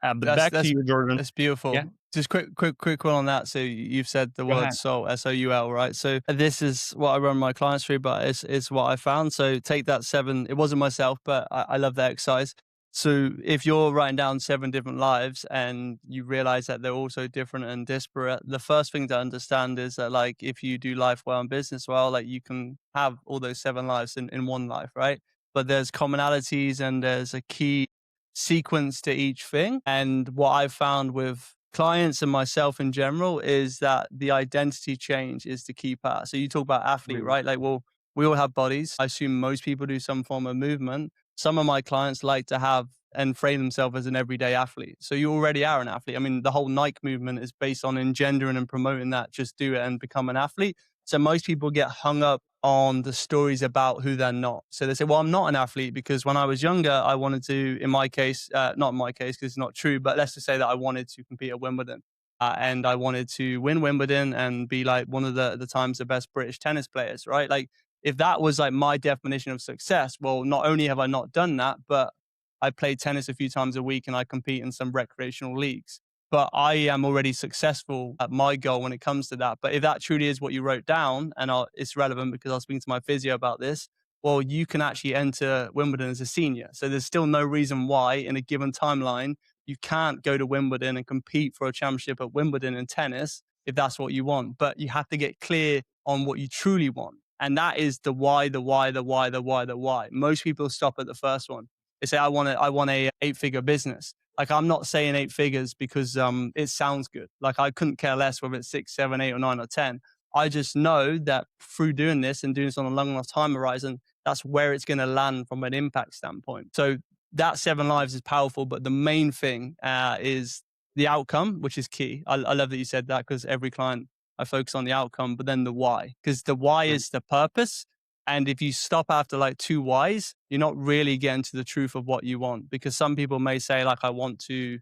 But That's back to that's you, Jordan. that's beautiful. Yeah, Just quick one on that. So you've said the go word ahead. soul, SOUL, right? So this is what I run my clients through, but it's what I found. So take that seven. It wasn't myself, but I love that exercise. So if you're writing down 7 different lives and you realize that they're also different and disparate, the first thing to understand is that like if you do life well and business well, like you can have all those 7 lives in one life, right? But there's commonalities and there's a key sequence to each thing. And what I've found with clients and myself in general is that the identity change is the key part. So you talk about athlete, Really? right? Like, well, we all have bodies. I assume most people do some form of movement. Some of my clients like to have and frame themselves as an everyday athlete. So you already are an athlete. I mean, the whole Nike movement is based on engendering and promoting that. Just do it and become an athlete. So most people get hung up on the stories about who they're not. So they say, well, I'm not an athlete because when I was younger, I wanted to, in my case, not in my case, because it's not true, but let's just say that I wanted to compete at Wimbledon. And I wanted to win Wimbledon and be like one of the times the best British tennis players, right? Like if that was like my definition of success, well, not only have I not done that, but I play tennis a few times a week and I compete in some recreational leagues. But I am already successful at my goal when it comes to that. But if that truly is what you wrote down, and it's relevant because I was speaking to my physio about this, well, you can actually enter Wimbledon as a senior. So there's still no reason why, in a given timeline, you can't go to Wimbledon and compete for a championship at Wimbledon in tennis if that's what you want. But you have to get clear on what you truly want. And that is the why, the why, the why, the why, the why. Most people stop at the first one. They say, I want a 8-figure business. Like I'm not saying 8 figures because it sounds good. Like I couldn't care less whether it's 6, 7, 8, or 9 or 10. I just know that through doing this and doing this on a long enough time horizon, that's where it's going to land from an impact standpoint. So that 7 lives is powerful, but the main thing is the outcome, which is key. I love that you said that because every client I focus on the outcome, but then the why, because the why Right. is the purpose. And if you stop after like 2 whys, you're not really getting to the truth of what you want. Because some people may say, like, I want to,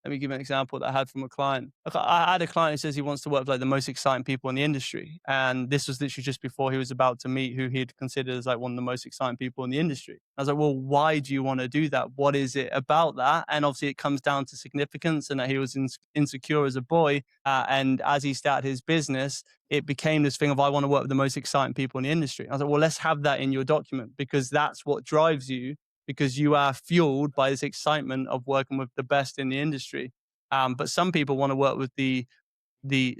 let me give you an example that I had from a client. Like, I had a client who says he wants to work with like the most exciting people in the industry. And this was literally just before he was about to meet who he'd considered as like one of the most exciting people in the industry. I was like, well, why do you want to do that? What is it about that? And obviously it comes down to significance and that he was insecure as a boy. And as he started his business, it became this thing of, I want to work with the most exciting people in the industry. I was like, well, let's have that in your document because that's what drives you, because you are fueled by this excitement of working with the best in the industry. But some people want to work with the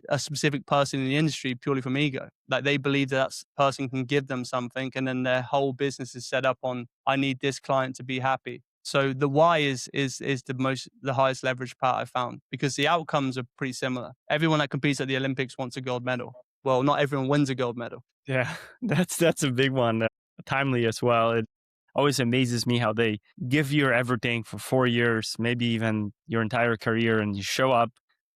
a specific person in the industry purely from ego. Like they believe that person can give them something, and then their whole business is set up on, I need this client to be happy. So the why is the highest leverage part I found, because the outcomes are pretty similar. Everyone that competes at the Olympics wants a gold medal. Well, not everyone wins a gold medal. Yeah, that's a big one. Timely as well. It always amazes me how they give you everything for 4 years, maybe even your entire career, and you show up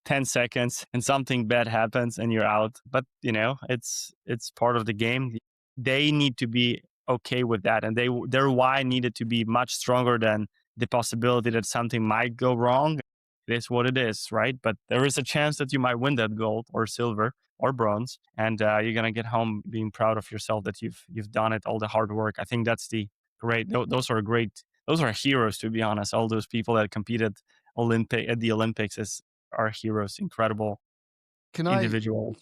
10 seconds and something bad happens and you're out. But it's part of the game. They need to be okay with that, and their why needed to be much stronger than the possibility that something might go wrong. It is what it is, right? But there is a chance that you might win that gold or silver or bronze, and you're gonna get home being proud of yourself that you've done it, all the hard work. I think that's the great. Those are great. Those are heroes, to be honest. All those people that competed at the Olympics are heroes. Incredible Can I individuals.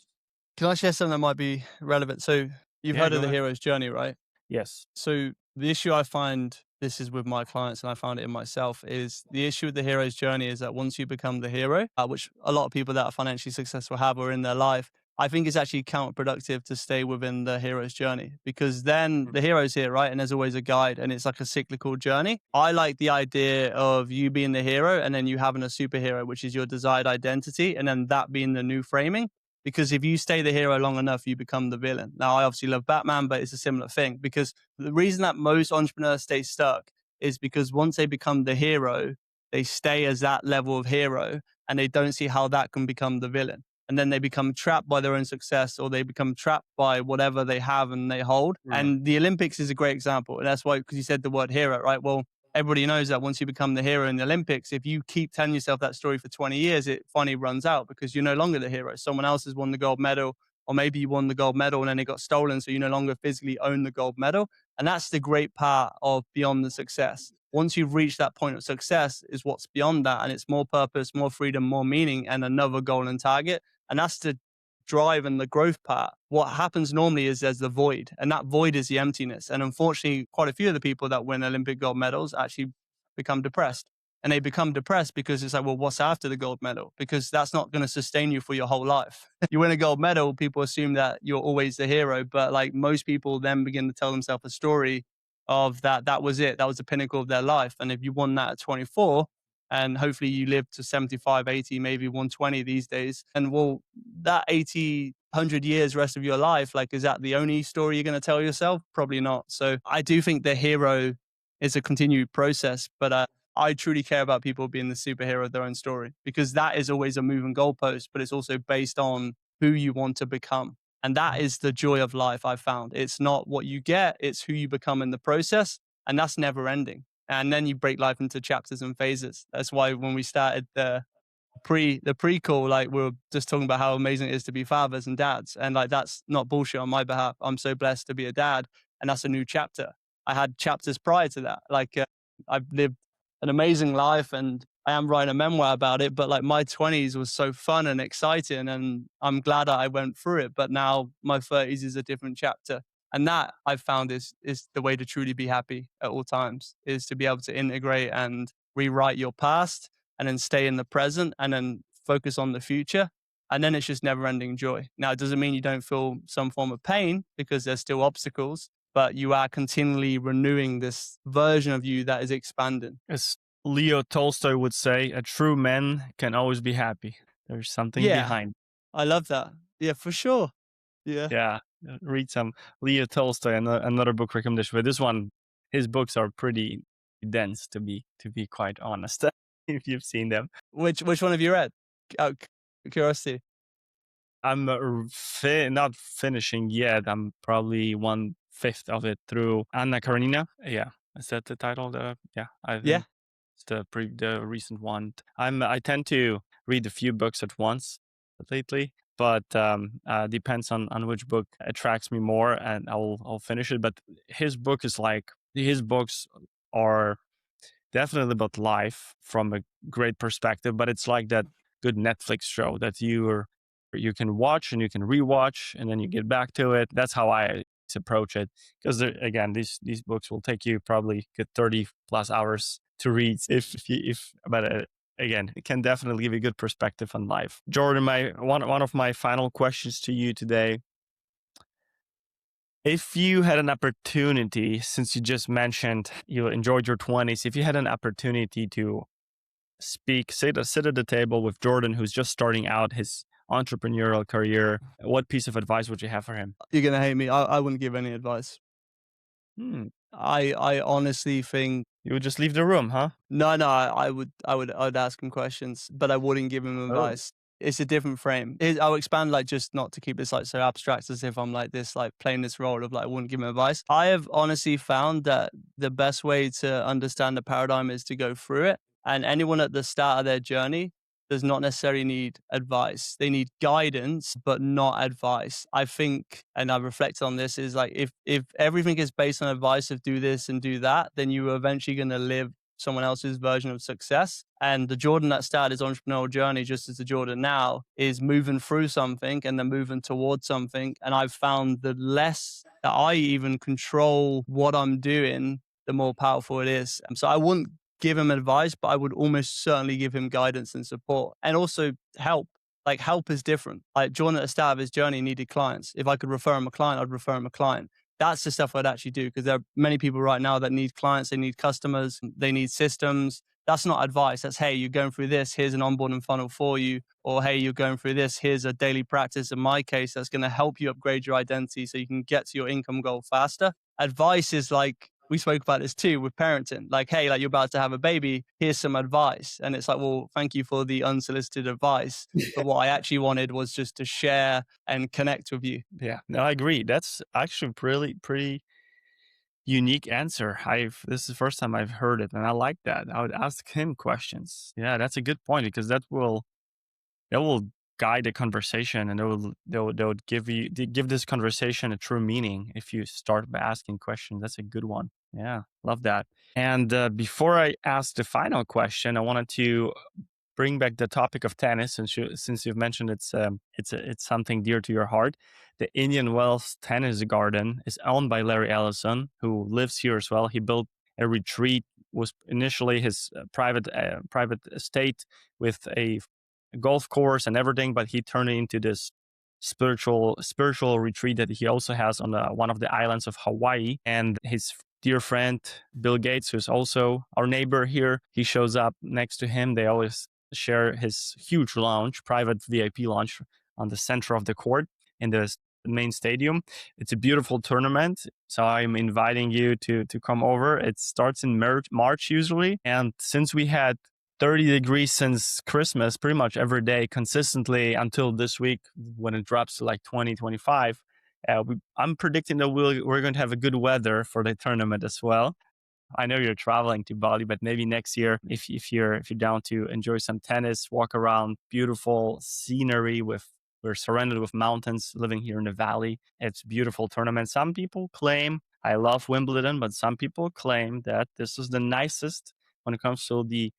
can I share something that might be relevant? So you've Yeah, heard go of the ahead. hero's journey, right? Yes. So the issue I find, this is with my clients and I found it in myself, is the issue with the hero's journey is that once you become the hero, which a lot of people that are financially successful have or in their life, I think it's actually counterproductive to stay within the hero's journey, because then the hero's here, right? And there's always a guide, and it's like a cyclical journey. I like the idea of you being the hero and then you having a superhero, which is your desired identity, and then that being the new framing. Because if you stay the hero long enough, you become the villain. Now, I obviously love Batman, but it's a similar thing, because the reason that most entrepreneurs stay stuck is because once they become the hero, they stay as that level of hero and they don't see how that can become the villain, and then they become trapped by their own success, or they become trapped by whatever they have and they hold. Mm. And the Olympics is a great example. And that's why, because you said the word hero, right? Well, everybody knows that once you become the hero in the Olympics, if you keep telling yourself that story for 20 years, it finally runs out, because you're no longer the hero. Someone else has won the gold medal, or maybe you won the gold medal and then it got stolen. So you no longer physically own the gold medal. And that's the great part of beyond the success. Once you've reached that point of success, is what's beyond that. And it's more purpose, more freedom, more meaning, and another goal and target. And that's the drive and the growth part. What happens normally is there's the void, and that void is the emptiness. And unfortunately, quite a few of the people that win Olympic gold medals actually become depressed. And they become depressed because it's like, well, what's after the gold medal? Because that's not going to sustain you for your whole life. You win a gold medal, people assume that you're always the hero, but like most people then begin to tell themselves a story of that was it. That was the pinnacle of their life. And if you won that at 24, and hopefully you live to 75, 80, maybe 120 these days, and well, that 80, 100 years rest of your life, like, is that the only story you're going to tell yourself? Probably not. So I do think the hero is a continued process, but I truly care about people being the superhero of their own story, because that is always a moving goalpost, but it's also based on who you want to become. And that is the joy of life, I've found. It's not what you get, it's who you become in the process. And that's never ending. And then you break life into chapters and phases. That's why when we started the prequel, like, we were just talking about how amazing it is to be fathers and dads. And like, that's not bullshit on my behalf. I'm so blessed to be a dad. And that's a new chapter. I had chapters prior to that. Like, I've lived an amazing life and I am writing a memoir about it, but like my 20s was so fun and exciting, and I'm glad that I went through it. But now my 30s is a different chapter. And that I've found is the way to truly be happy at all times, is to be able to integrate and rewrite your past and then stay in the present and then focus on the future. And then it's just never ending joy. Now, it doesn't mean you don't feel some form of pain, because there's still obstacles, but you are continually renewing this version of you that is expanding. As Leo Tolstoy would say, a true man can always be happy. There's something Yeah, behind. I love that. Yeah, for sure. Yeah. Yeah, read some Leo Tolstoy. Another book recommendation. But this one, his books are pretty dense, to be quite honest. If you've seen them, Which one have you read? Out of curiosity. I'm not finishing yet. I'm probably 1/5 of it through Anna Karenina. Yeah, is that the title? Yeah, I think Yeah. it's the recent one. I tend to read a few books at once lately, but depends on which book attracts me more, and I'll finish it. But his books are definitely about life from a great perspective, but it's like that good Netflix show that you can watch and you can rewatch and then you get back to it. That's how I approach it, because again, these books will take you probably good 30 plus hours to read but again, it can definitely give you good perspective on life. Jordan, one of my final questions to you today: if you had an opportunity, since you just mentioned you enjoyed your 20s, if you had an opportunity to sit at the table with Jordan, who's just starting out his entrepreneurial career, what piece of advice would you have for him? You're gonna hate me. I wouldn't give any advice. Hmm. I honestly think You would just leave the room, huh? no, I would ask him questions, but I wouldn't give him Oh. advice. It's a different frame. I'll expand, like, just not to keep this like so abstract as if I'm like this, like playing this role of like I wouldn't give him advice. I have honestly found that the best way to understand the paradigm is to go through it. And anyone at the start of their journey does not necessarily need advice. They need guidance, but not advice. I think, and I reflect on this, is like if everything is based on advice of do this and do that, then you are eventually going to live someone else's version of success. And the Jordan that started his entrepreneurial journey, just as the Jordan now, is moving through something and then moving towards something. And I've found the less that I even control what I'm doing, the more powerful it is. So I wouldn't give him advice, but I would almost certainly give him guidance and support, and also help. Like help is different. Like John at the start of his journey needed clients. If I could refer him a client, I'd refer him a client. That's the stuff I'd actually do because there are many people right now that need clients, they need customers, they need systems. That's not advice. That's, hey, you're going through this. Here's an onboarding funnel for you. Or, hey, you're going through this. Here's a daily practice in my case that's going to help you upgrade your identity so you can get to your income goal faster. Advice is like, we spoke about this too with parenting. Like, hey, like you're about to have a baby. Here's some advice. And it's like, well, thank you for the unsolicited advice. But what I actually wanted was just to share and connect with you. Yeah, no, I agree. That's actually pretty unique answer. This is the first time I've heard it, and I like that. I would ask him questions. Yeah, that's a good point because that will guide the conversation, and they would give this conversation a true meaning if you start by asking questions. That's a good one. Yeah, love that. And before I ask the final question, I wanted to bring back the topic of tennis, since you've mentioned it's something dear to your heart. The Indian Wells Tennis Garden is owned by Larry Ellison, who lives here as well. He built a retreat, was initially his private estate with a golf course and everything, but he turned it into this spiritual retreat that he also has on one of the islands of Hawaii. And his dear friend Bill Gates, who's also our neighbor here, he shows up next to him. They always share his huge lounge, private VIP lounge on the center of the court in the main stadium. It's a beautiful tournament, so I'm inviting you to come over. It starts in March usually, and since we had 30 degrees since Christmas, pretty much every day consistently until this week when it drops to like 20, 25. I'm predicting that we're going to have a good weather for the tournament as well. I know you're traveling to Bali, but maybe next year, if you're down to enjoy some tennis, walk around beautiful scenery we're surrounded with mountains, living here in the valley. It's beautiful tournament. Some people claim I love Wimbledon, but some people claim that this is the nicest when it comes to the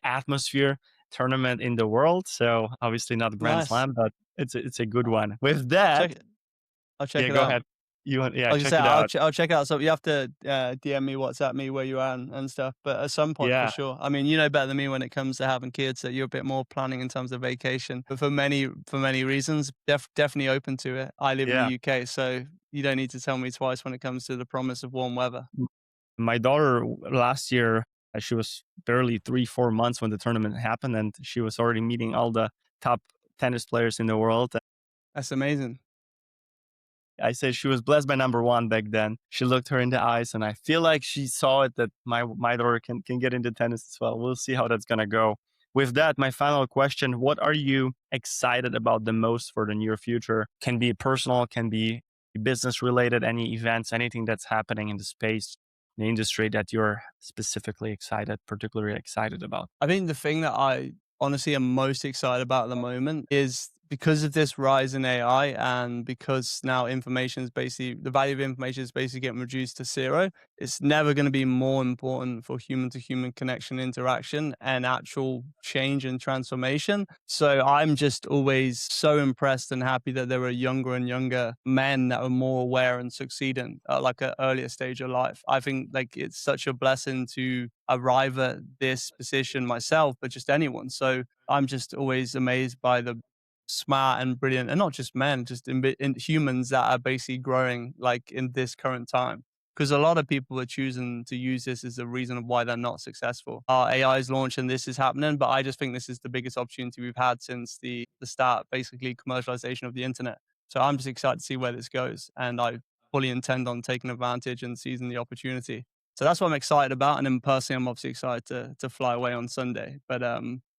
atmosphere tournament in the world. So obviously not Grand Nice. Slam, but it's a good one. With that, Check it. I'll check yeah, it go out. ahead. Yeah, I was gonna check say it out. I'll check out. So you have to DM me, WhatsApp me where you are and stuff. But at some point, for Yeah, sure. I mean, you know better than me when it comes to having kids. That you're a bit more planning in terms of vacation. But for many reasons, definitely open to it. I live in the yeah. UK, so you don't need to tell me twice when it comes to the promise of warm weather. My daughter last year, she was barely 3, 4 months when the tournament happened, and she was already meeting all the top tennis players in the world. That's amazing. I said she was blessed by number one back then. She looked her in the eyes, and I feel like she saw it that my daughter can get into tennis as well. We'll see how that's gonna go. With that, my final question: what are you excited about the most for the near future? Can be personal, can be business related. Any events, anything that's happening in the space, the industry that you're specifically excited, particularly excited about? I think the thing that I honestly am most excited about at the moment is because of this rise in AI and because now information is basically the value of information is basically getting reduced to zero. It's never going to be more important for human to human connection, interaction, and actual change and transformation. So I'm just always so impressed and happy that there are younger and younger men that are more aware and succeeding at like an earlier stage of life. I think like it's such a blessing to arrive at this position myself, but just anyone. So I'm just always amazed by the smart and brilliant, and not just men, just in humans that are basically growing like in this current time. Because a lot of people are choosing to use this as a reason of why they're not successful. Our AI is launched and this is happening, but I just think this is the biggest opportunity we've had since the start, basically commercialization of the internet. So I'm just excited to see where this goes, and I fully intend on taking advantage and seizing the opportunity. So that's what I'm excited about. And then personally, I'm obviously excited to fly away on Sunday, but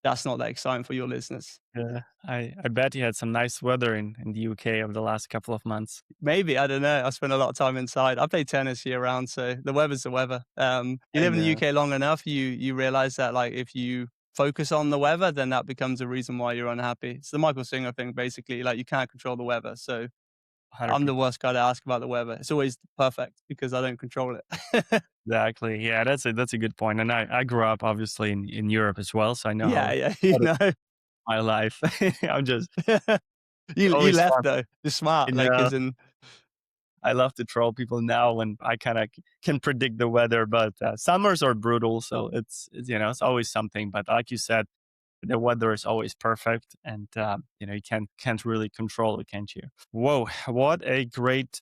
that's not that exciting for your listeners. Yeah, I bet you had some nice weather in the UK over the last couple of months. Maybe, I don't know. I spend a lot of time inside. I play tennis year round, so the weather's the weather. You I live in the know. UK long enough, you realize that like if you focus on the weather, then that becomes a reason why you're unhappy. It's the Michael Singer thing, basically. Like you can't control the weather, so I'm 100%. the worst guy to ask about the weather. It's always perfect because I don't control it. Exactly. Yeah, that's a good point. And I grew up obviously in Europe as well, so I know Yeah, yeah, how you to know. my life. I'm just You always left fun. though. You're smart, You like know, as in I love to troll people now when I kind of can predict the weather, but summers are brutal, so it's always something. But like you said, the weather is always perfect, and you can't really control it, can't you? Whoa, what a great!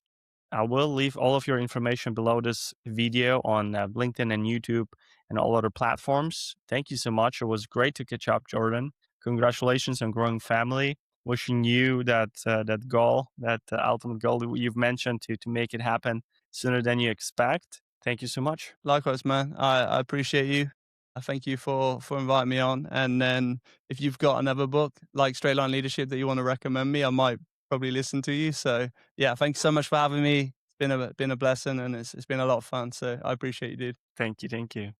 I will leave all of your information below this video on LinkedIn and YouTube and all other platforms. Thank you so much. It was great to catch up, Jordan. Congratulations on growing family. Wishing you that goal, that ultimate goal that you've mentioned, to make it happen sooner than you expect. Thank you so much. Likewise, man. I appreciate you. I thank you for inviting me on. And then if you've got another book like Straight Line Leadership that you want to recommend me, I might probably listen to you. So yeah, thanks so much for having me. It's been a blessing and it's been a lot of fun. So I appreciate you, dude. Thank you. Thank you.